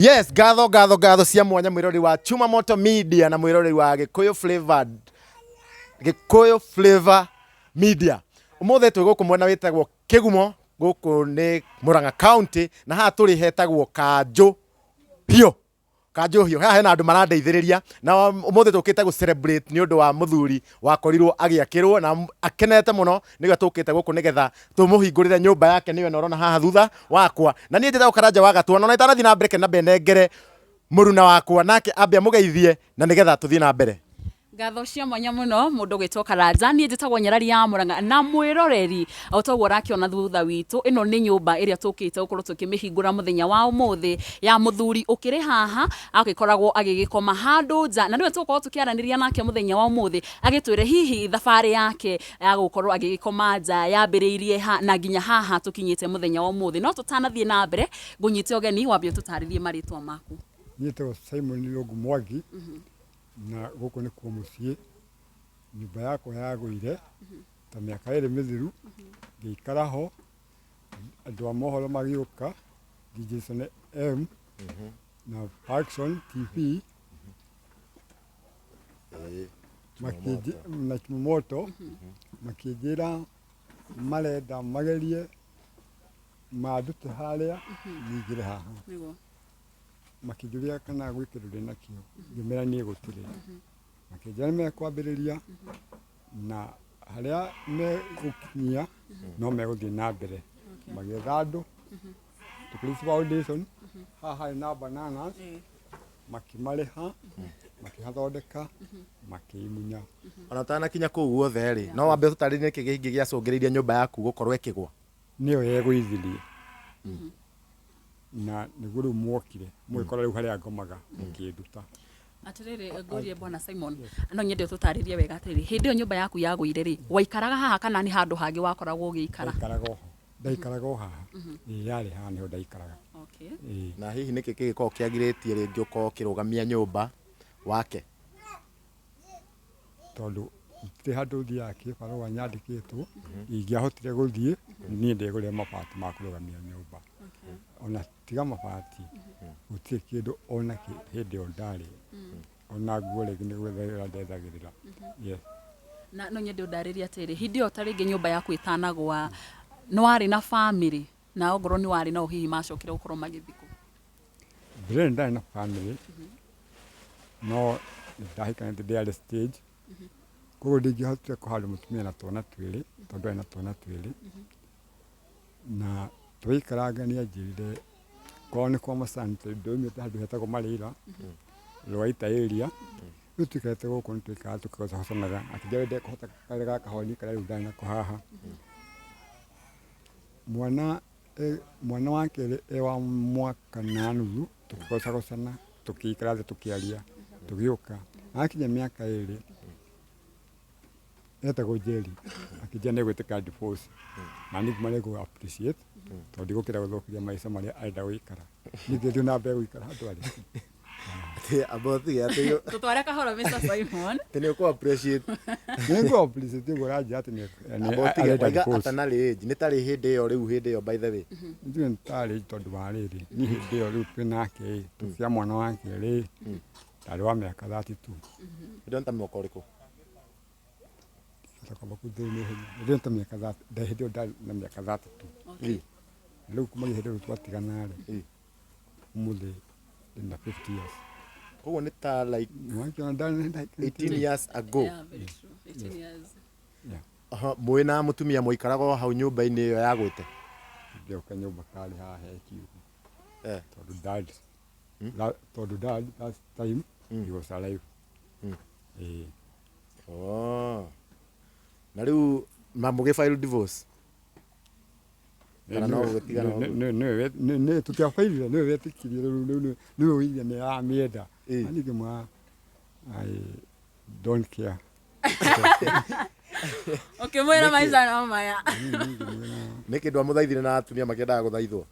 Yes, gatho cia mwanya mwirori wa Chuma Moto Media na mwirori wa Gikeno Flavor Media. Umuthe twi guku mwena witagwo Kigumo, guku ni Murang'a County, na haha turi hetagwo Kanjo Hio. Kanjo Hio, haha hena andu marandeithiriria na umuthe tukite gu celebrate ni undu wa muthuri wakorirwo agiakirwo na akenete muno, niga tukite guku nigetha tumuhingurire nyumba yake, niwe norona haha thutha wakwa, na nie ndita ukaranja wa gatwa na itanathi na mbere na benengere muruna wakwa nake ambia mugeithie na nigetha tuthie na mbere. Gatho cia mwanya muno mundu gwitwo Karanja, nie njitagwo Nyarari ya Murang'a na mwiroreri autagwo rakiona thutha witu. Ino ni nyumba iria tukite gukorwo tukimihingura muthenya wa umuthi ya muthuri ukiri haha agikoragwo agigikoma handu nja, na niwe tukorwo tukiaraniria nake muthenya wa umuthi agitwire hihi thabari yake ya gukorwo agigikoma nja yambiriirie na nginya haha tukinyite muthenya wa umuthi. No tutanathie na mbere ngunyite ogeni wambie tutaririe maritwa maku. Nietagwo Simon Rogu Mwangi na guku ni kuo mucii. Nyumba yakwa yagwire ta miaka iri mithiru ngiikara ho, andu a mohoro magiuka DJ M na Action TV na Chuma Moto makinjira marenda magerie mandute haria ningire haha makinjuria kana gwikirire nakio ngimera nie gutire makinjira mekwambiriria na haria me gukinyia no meguthie na mbere magetha andu tukirisi foundation haha na bananas makimariha makihathondeka makimunya Ona tana kinya kuu guothe ri no wambe tutaririe niki gingi giacungiriria nyumba yaku gukorwo ikigwa niyo yegwithirie na niguo riu mwokire mwikora riu haria ngomaga mukinduta atiriri ngurie bwana Simon no nyende tutaririe wega atiri hindi yo nyumba yaku yagwire ri waikaraga haha kana ni handu hangi wakoragwo ugiikara? Ndaikaraga haha yari haha niho ndaikaraga. Okay. Na hihi niki gikorwo kiagiritie ringi ukorwo kirugamia nyumba wake tondu ti handu thia kibarua nyandikitwo ingiahotire guthie nie ndigurire mabati ma kurugamia nyumba. Ona tiga mabati gutie kindu ona ki hindi o ndari ona nguo ringi ni gwethera ndethagirira. Yes. Na no nyende ndaririe atiri hindi o taringi nyumba yaku itanagwa no wari na family na ongorwo ni wari na hihi macokire gukorwo magithiku? Mbere ndari na family no ndahikanite ndari stage koguo ndingĩhotire kũhanda mũtumia na twana twĩrĩ tondũ arĩ na twana twĩrĩ na twaikaranga nĩanjĩrire korwo nĩ kwa macani ndaumĩte handũ hetagwo Marĩra Rwaita area rĩu tũikarĩte gũkũ nĩ tũikaraga tũkĩgocanaga akĩnjĩra we ndekũhota karĩa kahoni karĩa rĩu ndarĩ nako haha. Mwana wa kerĩ e wa mwaka na nuthu tũkĩgocagocana tũkĩikara thĩ tũkĩaria tũgĩũka akinya mĩaka ĩrĩ etagwo Jerry akijia nĩ gwĩtĩka divorce na nĩ marego appreciate tondũ ndigũkĩra gũthũkĩria maica marĩa arenda gũikara ningĩ thiĩ na mbere gũikara handũ arĩ abothi ati tutware kahoro Mr. Simon tene ko appreciate nĩguo appreciate ngũranjia atĩ nĩ abothi ga atanarĩ nĩ tarĩ hindi ĩyo rĩu hindi ĩyo by the way ndio ntarĩ tondũ wa rĩrĩ ni hindi ĩyo rĩu twĩ nake tũcia mwana wa kerĩ tarĩ wa mĩaka 32 ndonta mwaka ũrĩkũ kama kudeni ndio miaka 30 ndio ndari na miaka 32. Okay. Leo kuma hede twatigana rĩ umuthi in the 50 years. Koguo nĩ ta like 18 years ago. Yeah, very true. 18 years. Yeah. Mwĩna mutumia mũikaraga hau nyumba-inĩ ĩyo yagwĩte? Ndio kanyumba kali haha hekiu. Tondũ dad last time he was alive. Oh. Na riu mamuge file divorce no tutiafailire no wetikirie no wiria ni amienda ani kama I don't care. Okay, mwera maiza na maya niki ndwa muthaithire na atumia makiendaga guthaithwo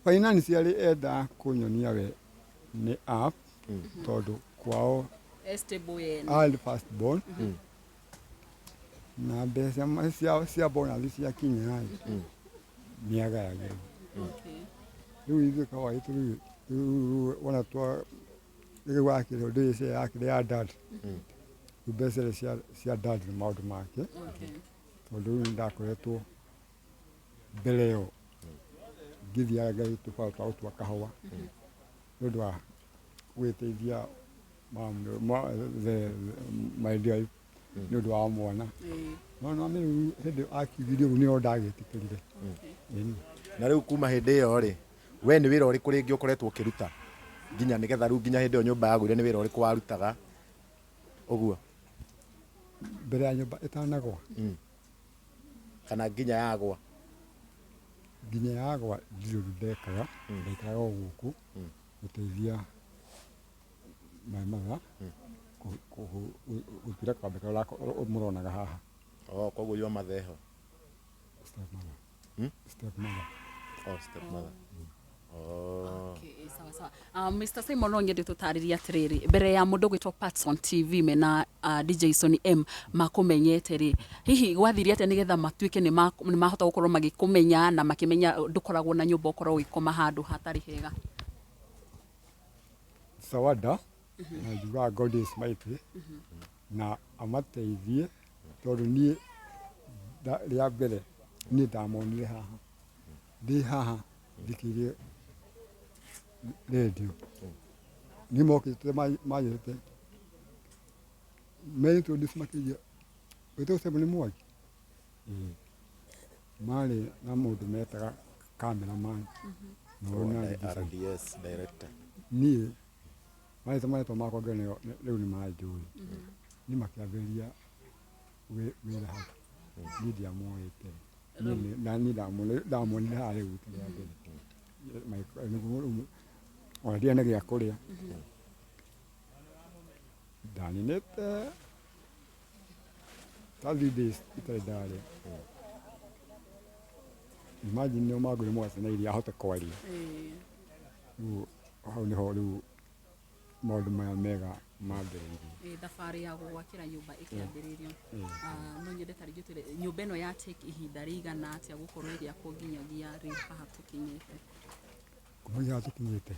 financially enda kunyonia we ni up tondu kwao all first born na mbeca cia bonus cia kinya nĩagayagĩrwo Riu ithuĩ kawaida riu wona rĩu wakĩrĩ ũndũ ũcio yakĩrĩ ya dad rĩu mbeca cia dad nĩ maũndũ make tondũ rĩu nĩndakoretwo mbere ĩyo ngĩthiaga tũbao twa gũtua kahũa nĩ ũndũ wa gwĩteithia my wife nĩ ũndũ wa mwana no rĩu hĩndĩ akiugire ũguo nĩyo ndagĩtĩkĩrire. Na rĩu kuma hĩndĩ ĩyo rĩ we nĩ wĩra ũrĩkũ rĩngĩ ũkoretwo ũkĩruta nginya nĩgetha rĩu nginya hĩndĩ ĩyo nyũmba yagũire nĩ wĩra ũrĩkũ warutaga ũguo mbere ya nyũmba ĩtanagwa kana nginya yagwa? Nginya yagwa ndirĩ ũndũ ndekaga, ndaikaraga o gũkũ gũteithia my mother gũtuĩra kambe karĩa mũronaga haha. Koguo you matheho stepmother. Stepmother. Okay, sawa. Mr. Simon no nyende tũtarĩrie atĩrĩrĩ mbere ya mũndũ gwĩtwo Patson TV mena DJ Sony M makũmenyete rĩ hihi gwathirie atĩa nĩgetha matuĩke nĩ mahota gũkorwo magĩkũmenya na makĩmenya ndũkoragwo na nyũmba ũkorwo ũgĩkoma handũ hatarĩ hega? Sawada na njugaga God is mighty na amateithie tondũ niĩ rĩa mbere niĩ ndamonire haha ndĩ haha thikĩrĩrie radio nĩ mokĩte manjĩte introduce makĩria wĩtagwo Simon Mwangi marĩ na mũndũ metaga cameraman RDS director niĩ marĩtwo makwa rĩu nĩ manjũĩ nĩ makĩambĩrĩria wĩra hau niĩ ndiamoĩte na niĩ ndamonire haha rĩu rĩa mbere ona ndiana gĩa kũrĩa ndaninĩte ta 3 days itarĩ ndarĩa. Imagine nĩo mangũrĩ mwacinairie ahote kwaria rĩu hau nĩho rĩu maũndũ maya mega mambĩrĩirie. Thabarĩ ya gũgwakĩra nyũmba ĩkĩambĩrĩrio no nyende ta rĩngĩ twĩre nyũmba ĩno ya take ihinda rĩigana atĩa gũkorwo ĩgĩakwo nginyagia rĩu haha tũkinyĩte? Kuma haha tũkinyĩte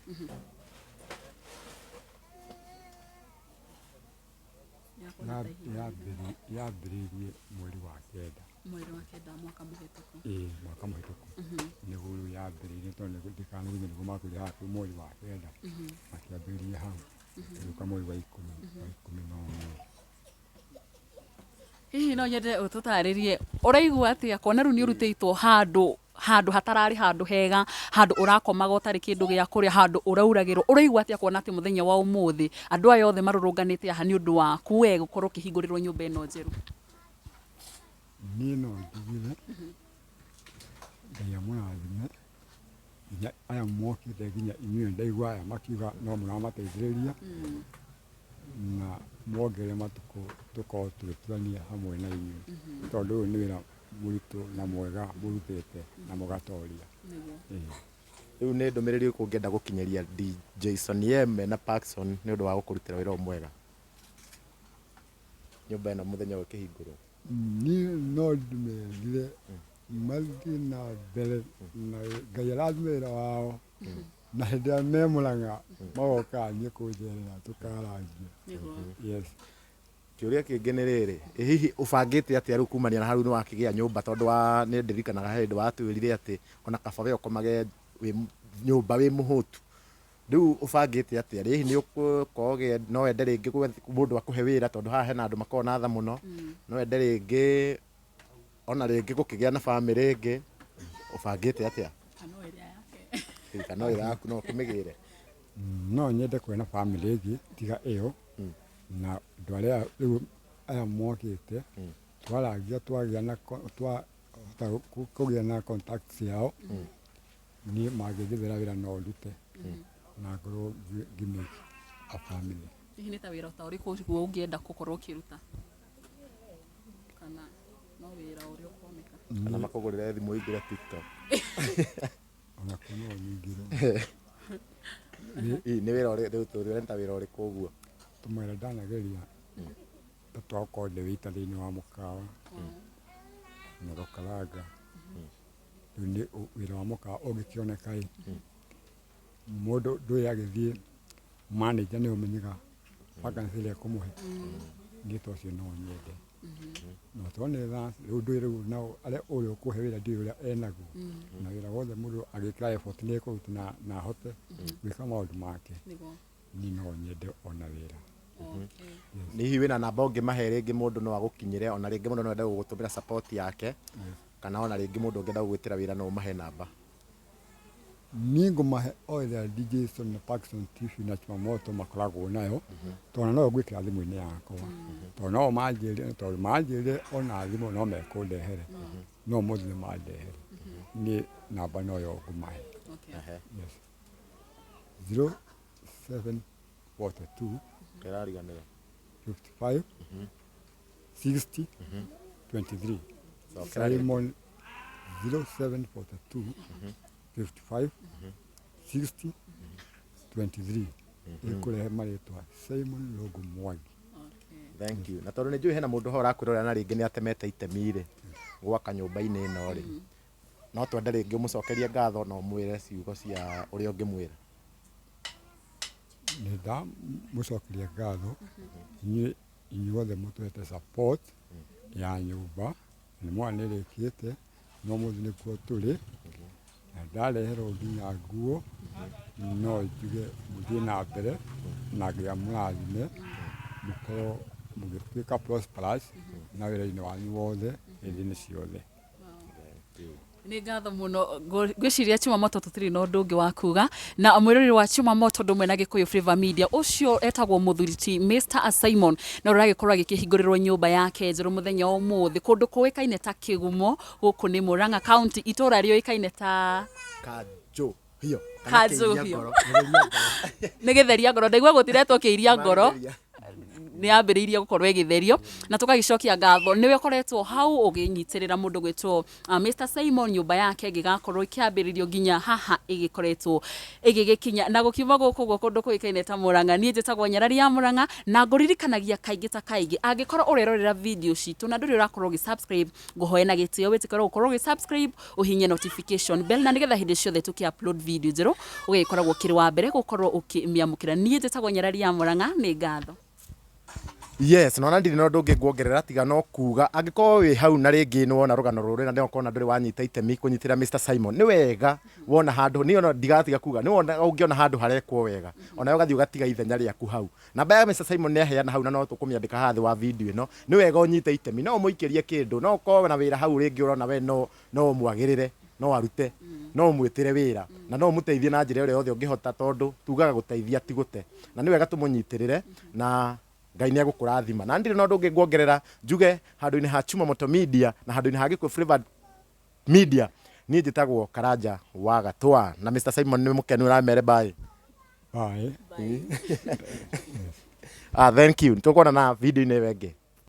yambĩrĩirie mweri wa kenda mwaka mũhĩtũku. Mwaka mũhĩtũku nĩguo rĩu yambĩrĩirie tondũ ndikanaigua nĩguo makwĩra haha kwĩ mweri wa kenda makĩambĩrĩria hau gũka mweri wa ikũmi na ũmwe. Hihi no nyende ũtũtarĩrie ũraigua atĩa kuona rĩu nĩ ũrutĩtwo handũ hatararĩ handũ hega, handũ ũrakomaga ũtarĩ kĩndũ gĩa kũrĩa, handũ ũrauragĩrwo, ũraigua atĩa kuona atĩ mũthenya wa ũmũthĩ andũ aya othe marũrũnganĩte haha nĩ ũndũ waku we gũkorwo ũkĩhingũrĩrwo nyũmba ĩno njerũ? Niĩ no njugire Ngai amũrathime nginya aya mokĩte nginya inyuĩ ndaigua aya makiuga no mũramateithĩrĩria na mwongerere matukũ tũkorwo tũgĩtuania hamwe na inyuĩ tondũ ũyũ nĩ wĩra mũritũ na mwega mũrutĩte na mũgatoria. Rĩu nĩ ndũmĩrĩri ĩrĩkũ ũngĩenda gũkinyĩria DJ Sony M na Patson nĩ ũndũ wa gũkũrutĩra wĩra mwega nyũmba ĩno mũthenya ũyũ ũkĩhingũrwo? Niĩ no ndĩmerire mathiĩ na mbere na Ngai arathime wĩra wao na hĩndĩ ĩrĩa me Mũrang'a magoka niĩ kũnjerera tũkarangia. Yes. Kĩũria kĩngĩ nĩ rĩrĩ hihi ũbangĩte atĩa rĩu kumania na hau nĩ wakĩgĩa nyũmba tondũ nĩ ndirikanaga hĩndĩ watwĩrire atĩ ona kaba we ũkomage nyũmba wĩ mũhũtu, rĩu ũbangĩte atĩa hihi nĩ ũgũkorwo no wende rĩngĩ mũndũ akũhe wĩra tondũ haha hena andũ makoragwo na tha mũno, no wende rĩngĩ ona rĩngĩ gũkĩgĩa na bamĩrĩ ĩngĩ, ũbangĩte atĩa? Kana ĩrĩa yaku no ũkĩmĩgĩre? No nyende kuona bamĩrĩ ĩngĩ tiga ĩyo na andũ arĩa rĩu aya mokĩte twaragia kũgĩa na contact ciao niĩ mangĩnjethera wĩra no ndute na ngorwo ngĩmake a family. Hihi nĩ ta wĩra ta ũrĩkũ ũguo ũngĩenda gũkorwo ũkĩruta kana no wĩra ũrĩa ũkuoneka? Kana makũgũrĩre thimũ ũingĩre TikTok? Ona kuo no nyingĩre. Nĩ wĩra ũrĩa tũrenda wĩra ũrĩkũ ũguo? Tũmwĩra ndanageria twakorwo ndĩ wĩita thĩinĩ wa mũkawa na gũkaranga ni wira wa muka ungikioneka mundu ndu agithie manager ni umenyaga vacancy ile kumuhe ngito cio no nyende no tone tha ndu riu na ale uri ukuhe wira ndi uria enagu na wira wothe mundu agikira effort ni kuruta na hote gwika maundu make ni no nyende ona wira ni hiwi na namba ungimahe ringi mundu no agukinyire ona ringi mundu no ende gugutumira support yake kana ona ringi mundu ungenda gugwitira wira no umahe namba ningo mahe oya DJ Son na Parkson TV na Chumamoto makoragwo nayo tona no gwikira thimu-ini yakwa tona o manjire ona thimu no mekundehere no muthime mandehere ni namba no yo ngumahe yes 0742 kirariganire 55 60 23 Simon 0742 55 60 23 ikurehe maritwa Simon Logo Mwangi. Thank you. Na tondu ni njui hena mundu ho rakwirora na ringi ni atemete itemi ri gwaka nyumba-ini ino ri no twende ringi umucokerie ngatho no mwire ciugo cia uria ungimwira ni da mucokerie ngatho inyuothe mutwete support ya nyumba ni mwana rikiete no muthi ni kuo turi ndareherwo nginya nguo no njuge muthie na mbere na ngia mũrathime mũkorwo mũgĩtuĩka prosperous na wĩra-inĩ wanyu wothe hĩndĩ-inĩ ciothe. Nĩ ngatho mũno ngwĩciria Chumamoto tũtirĩ na ũndũ ũngĩ wa kuga na mwĩroreri wa Chumamoto ndũmwe na Gĩkũyũ Flavour Media ũcio etagwo mũthuri ti Mr. Simon na ũragĩkorwo agĩkĩhingũrĩrwo nyũmba yake njerũ mũthenya ũmũthĩ kũndũ kũĩkaine ta Kĩgumo gũkũ nĩ Murang'a County itũra rĩũĩkaine ta Kanjũ hiyo nĩ gĩtheria ngoro ndaigua gũtiretwo kĩiria ngoro ni ambiriirie gukorwo igĩtherio na tukagicokia ngatho niwe ukoretwo hau uginyitirira mundu gwitwo Mr. Simon nyumba yake gigakorwo ikiambiririo nginya haha igikoretwo igigikinya na gukiuma guku kundu kuikaine ta Murang'a nie njitagwo Nyarari ya Murang'a na nguririkanagia kaingi ta kaingi angikorwo urerorera video citu na nduri urakorwo gi-subscribe nguhoe na gitio witikorwo ukorwo gi-subscribe uhinye notification bell na nigetha hindi ciothe tuki-upload video njeru ugikoragwo kiri wa mbere gukorwo ukimiamukira nie njitagwo Nyarari ya Murang'a ni ngatho. Yes, no ndiri no ndungi nguongerera tiga no kuga angikorwo wi hau na ringi no wona rugano ruri na ndiko na nduri wanyita itemi kunyitira Mr. Simon ni wega wona handu ni ona ndigatiga kuga ni wona ungiona handu harekwo wega ona yo gathi ugatiga ithenya riaku hau namba ya Mr. Simon ni aheana hau na no tukumiandika hathi wa video ino ni wega unyite itemi no muikirie kindu no ko na wira hau ringi urona we no mwagirire no arute no mwitire wira na no muteithie na njira ire yothe ungihota tondu tugaga guteithia tigute na ni wega tumunyitirire na Ngai ni agukurathima na ndire no ndungi nguongerera njuge handu-ini ha Chumamoto Media na handu-ini ha Gikũyũ Flavour Media ni njitagwo Karanja wa Gatwa na Mr. Simon ni mukenu uramere bye bye thank you tukuona na video-ini wengi.